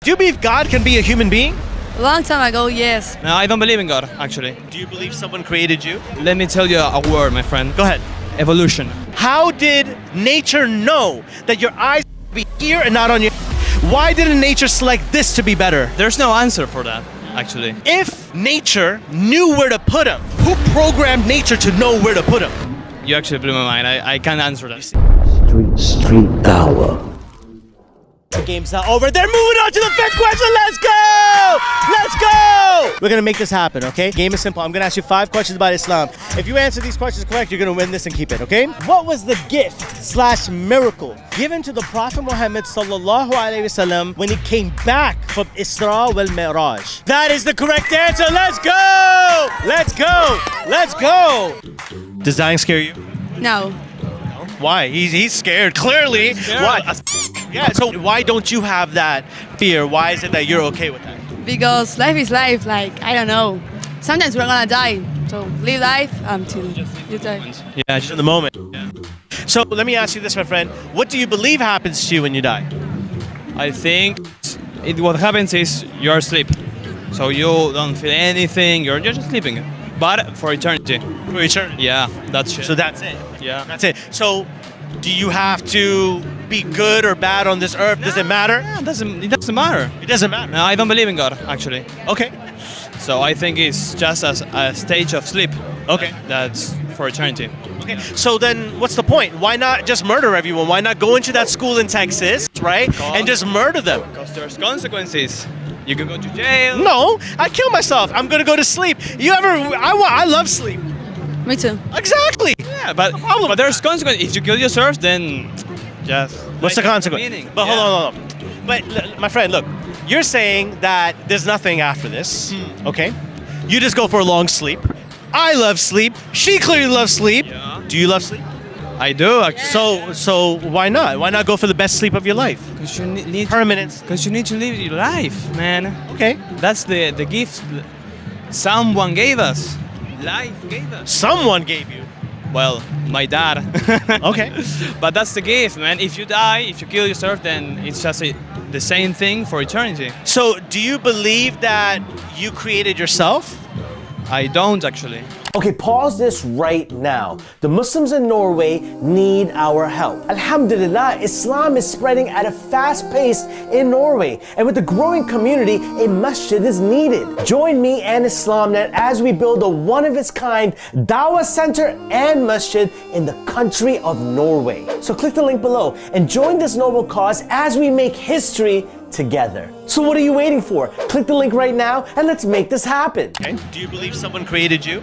Do you believe God can be a human being? A long time ago, yes. No, I don't believe in God, actually. Do you believe someone created you? Let me tell you a word, my friend. Go ahead. Evolution. How did nature know that your eyes would be here and not on your... Why didn't nature select this to be better? There's no answer for that, actually. If nature knew where to put them, who programmed nature to know where to put them? You actually blew my mind. I can't answer that. Street DAWAH. The game's not over. They're moving on to the fifth question. Let's go! Let's go! We're gonna make this happen, okay? Game is simple. I'm gonna ask you 5 questions about Islam. If you answer these questions correct, you're gonna win this and keep it, okay? What was the gift / miracle given to the Prophet Muhammad sallallahu alaihi wasallam when he came back from Isra wal Mi'raj? That is the correct answer. Let's go! Let's go! Let's go! Does dying scare you? No. Why? He's scared, clearly. Why? Yeah, so why don't you have that fear? Why is it that you're okay with that? Because life is life, like, I don't know. Sometimes we're gonna die. So live life until you die. Yeah, just in the moment. Yeah. So let me ask you this, my friend. What do you believe happens to you when you die? I think what happens is you're asleep. So you don't feel anything, you're just sleeping. But for eternity. For eternity? Yeah, that's it. So that's it? Yeah. That's it. So do you have to be good or bad on this earth? Does it matter? Yeah, it doesn't matter. It doesn't matter? No, I don't believe in God, actually. Okay. So I think it's just a stage of sleep. Okay. That's for eternity. Okay. So then what's the point? Why not just murder everyone? Why not go into that school in Texas, right? And just murder them? Because there's consequences. You can go to jail. No, I kill myself. I'm gonna go to sleep. I love sleep. Me too. Exactly. Yeah, but there's consequences. If you kill yourself, then just... What's the consequence? Meaning. But hold on. But my friend, look, you're saying that there's nothing after this, okay? You just go for a long sleep. I love sleep. She clearly loves sleep. Yeah. Do you love sleep? I do, actually. So why not? Why not go for the best sleep of your life? Because you need Permanence. Because you need to live your life, man. Okay. That's the gift someone gave us. Life gave us. Someone gave you. Well, my dad. Okay. But that's the gift, man. If you die, if you kill yourself, then it's just the same thing for eternity. So do you believe that you created yourself? I don't, actually. Okay, pause this right now. The Muslims in Norway need our help. Alhamdulillah, Islam is spreading at a fast pace in Norway. And with the growing community, a masjid is needed. Join me and IslamNet as we build a one-of-its-kind Dawah center and masjid in the country of Norway. So click the link below and join this noble cause as we make history together. So what are you waiting for? Click the link right now and let's make this happen. Okay. Do you believe someone created you?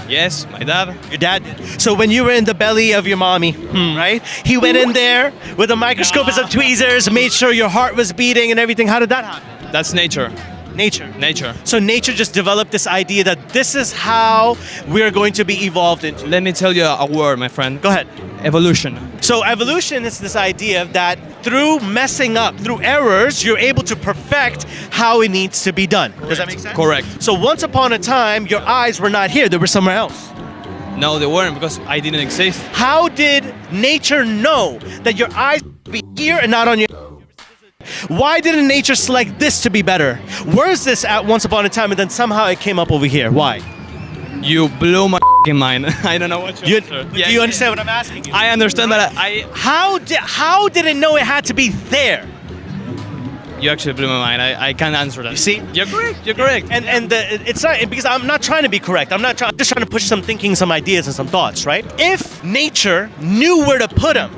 Yes, my dad. Your dad did. So when you were in the belly of your mommy, right? He went in there with a microscope and some tweezers, made sure your heart was beating and everything. How did that happen? That's nature. Nature. Nature. So nature just developed this idea that this is how we're going to be evolved into. Let me tell you a word, my friend. Go ahead. Evolution. So evolution is this idea that through messing up, through errors, you're able to perfect how it needs to be done. Does that make sense? Correct. So once upon a time, your eyes were not here, they were somewhere else. No, they weren't, because I didn't exist. How did nature know that your eyes would be here and not on your... Why didn't nature select this to be better? Where is this at once upon a time and then somehow it came up over here? Why? You blew my mind. I don't know what Do you understand what I'm asking you? I understand, but How did it know it had to be there? you actually blew my mind. I can't answer that. You see? You're correct. You're correct. It's not because I'm not trying to be correct. I'm just trying to push some thinking, some ideas, and some thoughts, right? If nature knew where to put them,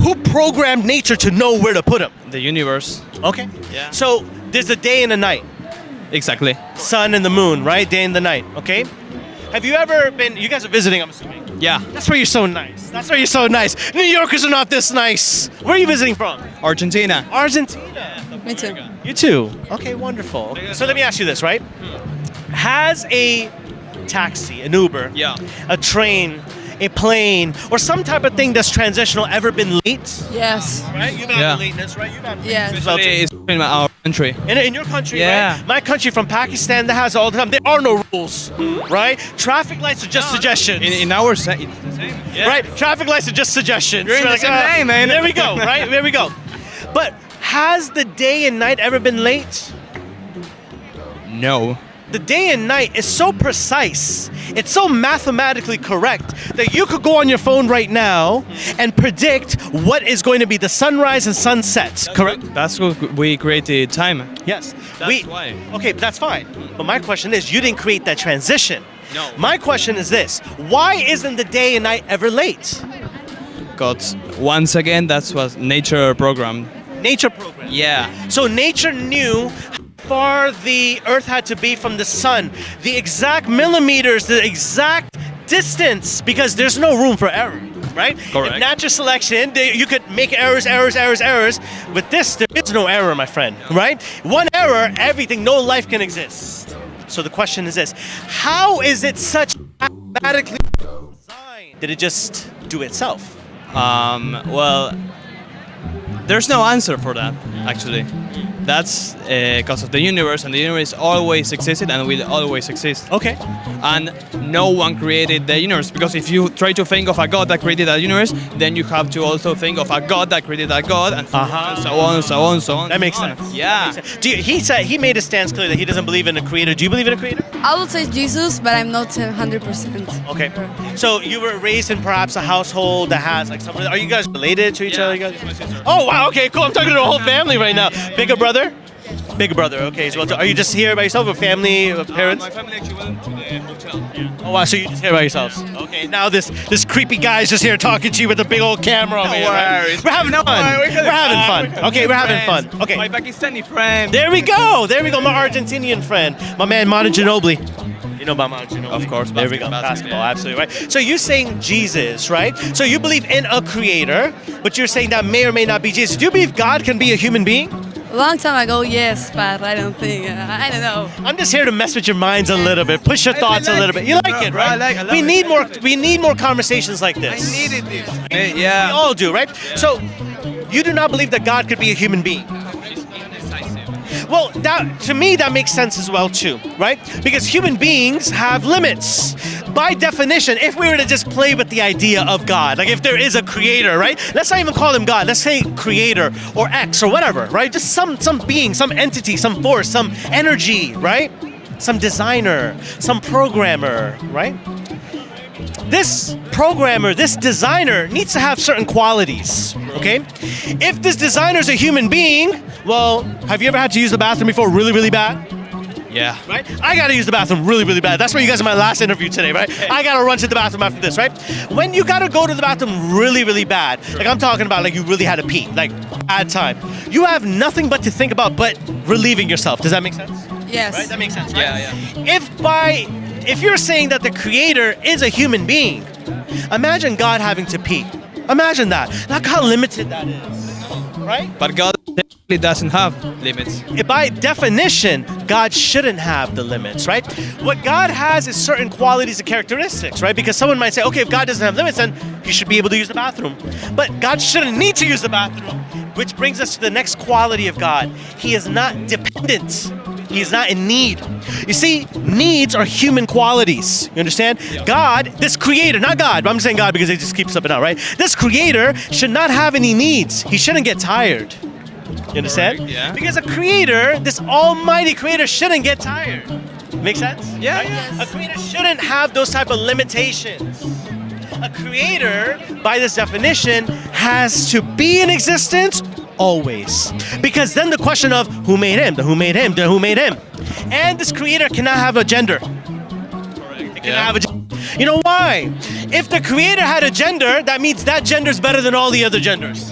who programmed nature to know where to put them? The universe. Okay. Yeah. So there's a day and a night. Exactly. Sun and the moon, right? Day and the night. Okay. Have you ever been? You guys are visiting, I'm assuming. Yeah. That's where you're so nice. That's where you're so nice. New Yorkers are not this nice. Where are you visiting from? Argentina. Argentina. Me too. You too. Okay, wonderful. So let me ask you this, right? Has a taxi, an Uber, Yeah. a train, a plane, or some type of thing that's transitional ever been late? Yes. Right? You've had Yeah. lateness, right? You've had Yes. as well, too. It's in our country. In your country, Yeah. right? My country from Pakistan, that has all the time. There are no rules, right? Traffic lights are just suggestions. In our it's the same. Yeah. Right? Traffic lights are just suggestions. You're in the same lane, man. There we go, right? There we go. But Has the day and night ever been late? No. The day and night is so precise, it's so mathematically correct that you could go on your phone right now and predict what is going to be the sunrise and sunset, correct? That's what we created time. Yes. That's why. Okay, that's fine. But my question is, you didn't create that transition. No. My question is this, why isn't the day and night ever late? Because once again, that's what nature programmed. Nature program. Yeah. So nature knew how far the Earth had to be from the sun, the exact millimeters, the exact distance, because there's no room for error, right? Correct. In natural selection, you could make errors. With this, there is no error, my friend, right? One error, everything, no life can exist. So the question is this, how is it such mathematically designed? Did it just do itself? Well, there's no answer for that, actually. That's because of the universe, and the universe always existed and will always exist. Okay. And no one created the universe, because if you try to think of a God that created a universe, then you have to also think of a God that created a God, and so on, and so on, and so on. That makes so on. sense. Yeah. That makes sense. He made a stance clear that he doesn't believe in a creator. Do you believe in a creator? I would say Jesus, but I'm not 100%. Okay. So you were raised in perhaps a household that has like someone. Are you guys related to each other? You guys? my sister. Oh wow. Okay. Cool. I'm talking to the whole family right now. Bigger brother. Bigger brother. Okay. As well. Are you just here by yourself, or family, or parents? My family actually went to the hotel. Oh wow. So you're just here by yourselves. Okay. Now this creepy guy's just here talking to you with a big old camera over here. Right? worries. We're having fun. We're having fun. Okay. We're having fun. Okay. My Pakistani friend. There we go. There we go. My Argentinian friend, my man Manu Ginobili. You know about Manu Ginobili? Of course, There we go. basketball, Basketball, absolutely right. So you're saying Jesus, right? So you believe in a creator, but you're saying that may or may not be Jesus. Do you believe God can be a human being? A long time ago, yes, but I don't think. I don't know. I'm just here to mess with your minds a little bit, push your thoughts a little bit. You like it, right? I love we it. need more. We need more conversations like this. this. We Yeah. all do, right? So you do not believe that God could be a human being. Well, to me, that makes sense as well, too, right? Because human beings have limits. By definition, if we were to just play with the idea of God, like if there is a creator, right? Let's not even call him God. Let's say creator or X or whatever, right? Just some being, some entity, some force, some energy, right? Some designer, some programmer, right? This programmer, this designer needs to have certain qualities, okay? If this designer is a human being, well, have you ever had to use the bathroom before really, really bad? Yeah. Right? I gotta use the bathroom really, really bad. That's why you guys are my last interview today, right? I gotta run to the bathroom after this, right? When you gotta go to the bathroom really, really bad, like I'm talking about like you really had to pee, like bad time, you have nothing but to think about but relieving yourself. Does that make sense? Yes. Right? That makes sense, right? Yeah. If you're saying that the creator is a human being, imagine God having to pee. Imagine that. Look how limited that is, right? But God technically doesn't have limits. By definition, God shouldn't have the limits, right? What God has is certain qualities and characteristics, right? Because someone might say, okay, if God doesn't have limits, then he should be able to use the bathroom. But God shouldn't need to use the bathroom, which brings us to the next quality of God. He is not dependent. He is not in need. You see, needs are human qualities. You understand? Yeah. God, this creator, not God, but I'm saying God because it just keeps slipping out, right? This creator should not have any needs. He shouldn't get tired. You understand? Correct, yeah. Because a creator, this almighty creator, shouldn't get tired. Make sense? Yeah, Right? yeah. A creator shouldn't have those type of limitations. A creator, by this definition, has to be in existence always. Because then the question of who made him, the who made him, the who made him. And this creator cannot have a gender. It cannot have a gender. You know why? If the creator had a gender, that means that gender is better than all the other genders.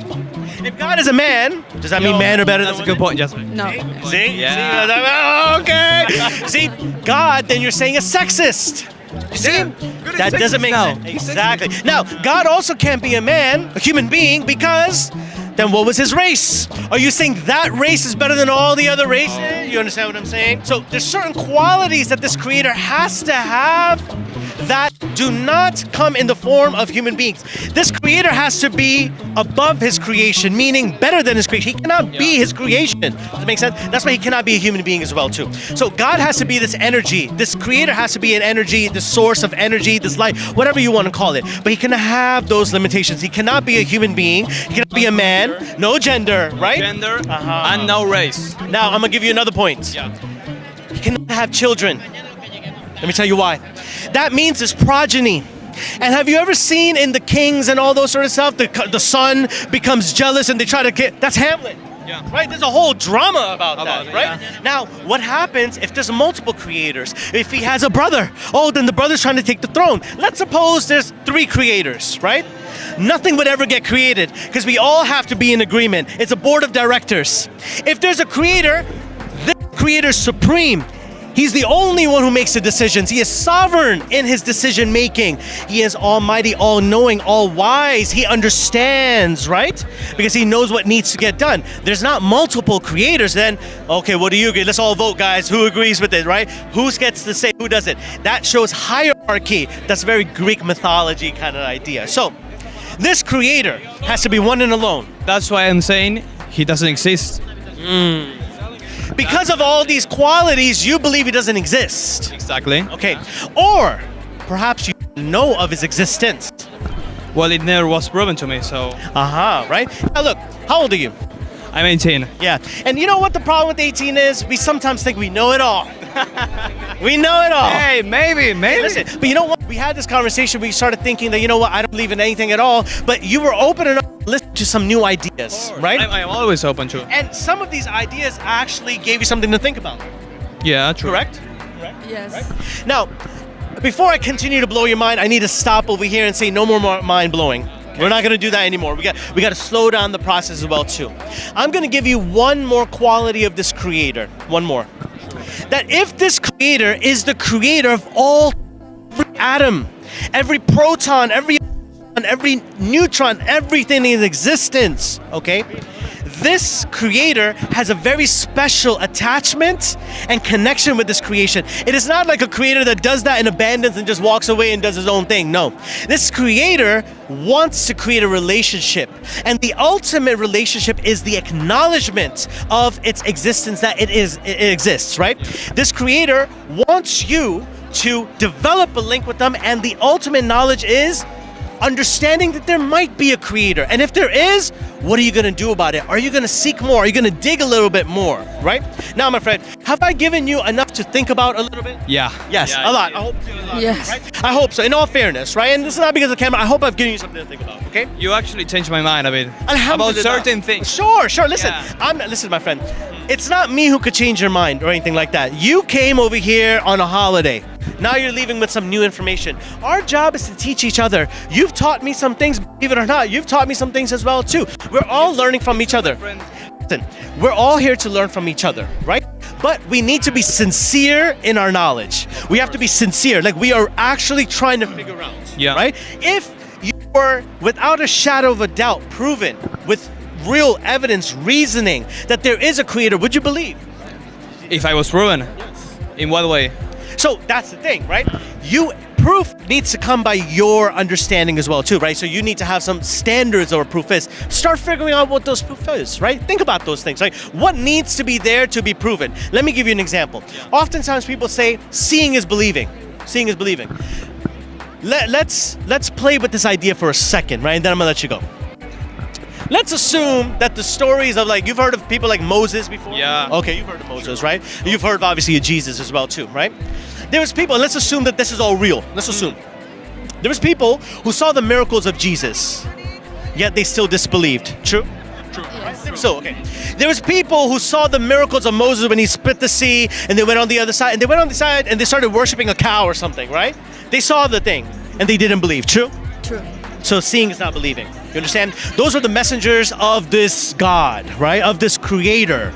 If God is a man, does that mean men are better That's than a good women? point, Jasmine. No. See? Yeah. See? Okay. See, God, then you're saying is sexist. You see? That doesn't make now. sense. Exactly. Now, God also can't be a man, a human being, because then what was his race? Are you saying that race is better than all the other races? You understand what I'm saying? So there's certain qualities that this creator has to have that do not come in the form of human beings. This creator has to be above his creation, meaning better than his creation. He cannot be his creation. Does that make sense? That's why he cannot be a human being as well too. So God has to be this energy. This creator has to be an energy, the source of energy, this light, whatever you want to call it. But he cannot have those limitations. He cannot be a human being. He cannot be a man. No gender, right? Gender and no race. Now I'm gonna give you another point. Yeah. He cannot have children. Let me tell you why. That means his progeny. And have you ever seen in the Kings and all those sort of stuff, the son becomes jealous and they try to get, that's Hamlet. Yeah. Right? There's a whole drama about that, it, right? yeah. Now, what happens if there's multiple creators? If he has a brother, oh, then the brother's trying to take the throne. Let's suppose there's 3 creators, right? Nothing would ever get created because we all have to be in agreement. It's a board of directors. If there's a creator, this creator's supreme. He's the only one who makes the decisions. He is sovereign in his decision making. He is almighty, all-knowing, all-wise. He understands, right? Because he knows what needs to get done. There's not multiple creators then. Okay, what do you agree? Let's all vote, guys. Who agrees with it, right? Who gets to say who does it? That shows hierarchy. That's very Greek mythology kind of idea. So, this creator has to be one and alone. That's why I'm saying he doesn't exist. Because of all these qualities, you believe he doesn't exist. Exactly. Okay. Or perhaps you know of his existence. Well, it never was proven to me, so Right? Now look, how old are you? I'm 18. Yeah. And you know what the problem with 18 is? We sometimes think we know it all. We know it all. Hey, maybe. Listen, but you know what? We had this conversation. We started thinking that, you know what, I don't believe in anything at all. But you were open enough to listen to some new ideas, right? I'm always open to it. And some of these ideas actually gave you something to think about. Yeah, true. Correct? Yes. Now, before I continue to blow your mind, I need to stop over here and say no more mind blowing. We're not going to do that anymore. We got to slow down the process as well too. I'm going to give you one more quality of this creator. One more. That if this creator is the creator of every atom, every proton, every neutron, everything in existence, okay? This creator has a very special attachment and connection with this creation. It is not like a creator that does that and abandons and just walks away and does his own thing. No. This creator wants to create a relationship. And the ultimate relationship is the acknowledgement of its existence, that it exists, right? This creator wants you to develop a link with them, and the ultimate knowledge is understanding that there might be a creator. And if there is, what are you going to do about it? Are you going to seek more? Are you going to dig a little bit more, right? Now, my friend, have I given you enough to think about a little bit? Yeah. Yes, Yeah, a lot. I hope so, a lot, Yes. right? I hope so, in all fairness, right? And this is not because of the camera. I hope I've given you something to think about, okay? You actually changed my mind a bit about Alhamdulillah. certain things. Sure. Listen, Yeah. listen, my friend. It's not me who could change your mind or anything like that. You came over here on a holiday. Now you're leaving with some new information. Our job is to teach each other. You've taught me some things, believe it or not. You've taught me some things as well too. We're all learning from each other. Listen, we're all here to learn from each other, right? But we need to be sincere in our knowledge. We have to be sincere, like we are actually trying to figure out, Yeah. right? If you were, without a shadow of a doubt, proven with real evidence, reasoning, that there is a creator, would you believe? If I was proven, in what way? So that's the thing, right? Proof needs to come by your understanding as well too, right? So you need to have some standards of what proof is. Start figuring out what those proof is, right? Think about those things, right? What needs to be there to be proven? Let me give you an example. Oftentimes people say seeing is believing. Seeing is believing. Let's play with this idea for a second, right? And then I'm gonna let you go. Let's assume that the stories of, like, you've heard of people like Moses before? Yeah. Okay, you've heard of Moses, right? You've heard obviously of Jesus as well too, right? There was people, let's assume that this is all real. Let's assume. There was people who saw the miracles of Jesus, yet they still disbelieved. True? True. Yes. So, okay. There was people who saw the miracles of Moses when he split the sea, and they went on the other side, and they went on the side and they started worshiping a cow or something, right? They saw the thing, and they didn't believe. True? True. So seeing is not believing. You understand? Those are the messengers of this God, right? Of this creator.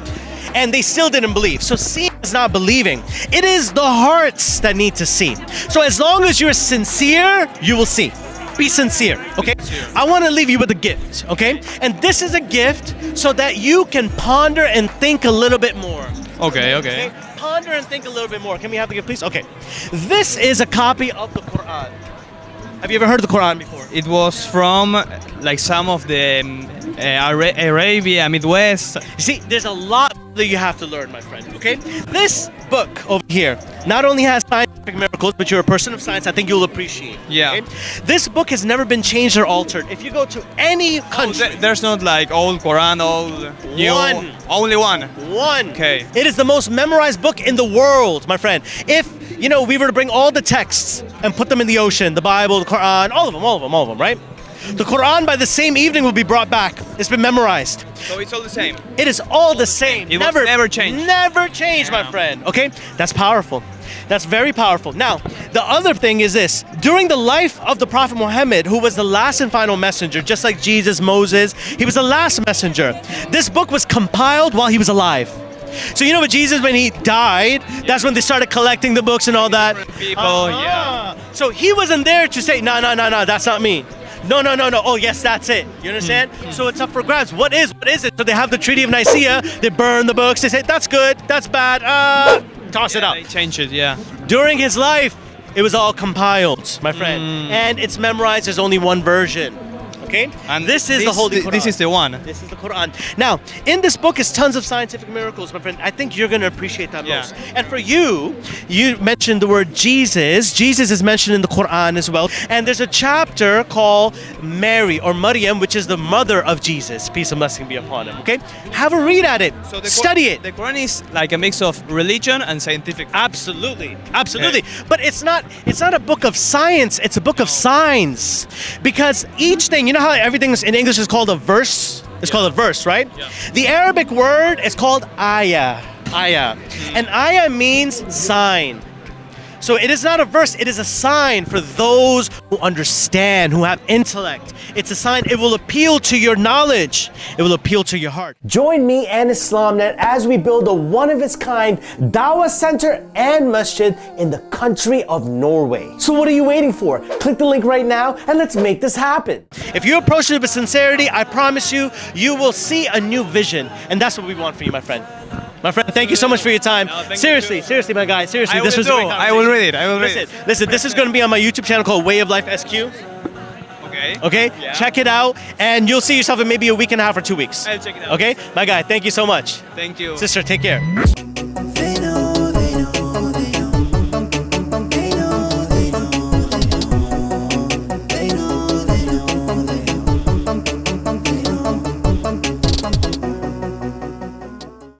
And they still didn't believe. So seeing is not believing. It is the hearts that need to see. So as long as you're sincere, you will see. Be sincere, okay? I want to leave you with a gift, okay? And this is a gift so that you can ponder and think a little bit more. Okay. Ponder and think a little bit more. Can we have the gift, please? Okay. This is a copy of the Quran. Have you ever heard the Quran before? It was from like some of the Arabia, Midwest. You see, there's a lot that you have to learn, my friend, okay? This book over here not only has scientific miracles, but you're a person of science, I think you'll appreciate. Yeah. Okay? This book has never been changed or altered. If you go to any country, There's not like old Quran, old new. One. Only one. one. Okay. It is the most memorized book in the world, my friend. If, you know, we were to bring all the texts and put them in the ocean, the Bible, the Quran, all of them, right? The Quran by the same evening will be brought back. It's been memorized. So it's all the same. It is all the same. It will never change. Never change, my friend. Okay? That's powerful. That's very powerful. Now, the other thing is this. During the life of the Prophet Muhammad, who was the last and final messenger, just like Jesus, Moses, he was the last messenger. This book was compiled while he was alive. So you know with Jesus, when he died, that's when they started collecting the books and all that. People, yeah. So he wasn't there to say, no, that's not me. No. Oh, yes, that's it. You understand? So it's up for grabs. What is it? So they have the Treaty of Nicaea. They burn the books. They say, that's good. That's bad. Toss it out. They changed it, yeah. During his life, it was all compiled, my friend. And it's memorized. There's only one version. Okay? And this is the Holy Quran. This is the one. This is the Quran. Now, in this book is tons of scientific miracles, my friend. I think you're going to appreciate that most. And for you, you mentioned the word Jesus. Jesus is mentioned in the Quran as well. And there's a chapter called Mary or Maryam, which is the mother of Jesus. Peace and blessing be upon him. Okay? Have a read at it. So Study it. The Quran is like a mix of religion and scientific. Absolutely. But it's not a book of science, it's a book of signs. Because each thing, you know how everything in English is called a verse? It's called a verse, right? Yeah. The Arabic word is called ayah. Ayah. And ayah means sign. So it is not a verse, it is a sign for those who understand, who have intellect. It's a sign, it will appeal to your knowledge. It will appeal to your heart. Join me and IslamNet as we build a one-of-its-kind Dawah Center and Masjid in the country of Norway. So what are you waiting for? Click the link right now and let's make this happen. If you approach it with sincerity, I promise you, you will see a new vision. And that's what we want for you, my friend. My friend, thank you so much for your time. No, seriously, my guy. Seriously, I this was a great I will read it. Listen, this is going to be on my YouTube channel called Way of Life SQ. Okay. Okay? Yeah. Check it out, and you'll see yourself in maybe a week and a half or 2 weeks. I'll check it out. Okay? My guy, thank you so much. Thank you. Sister, take care.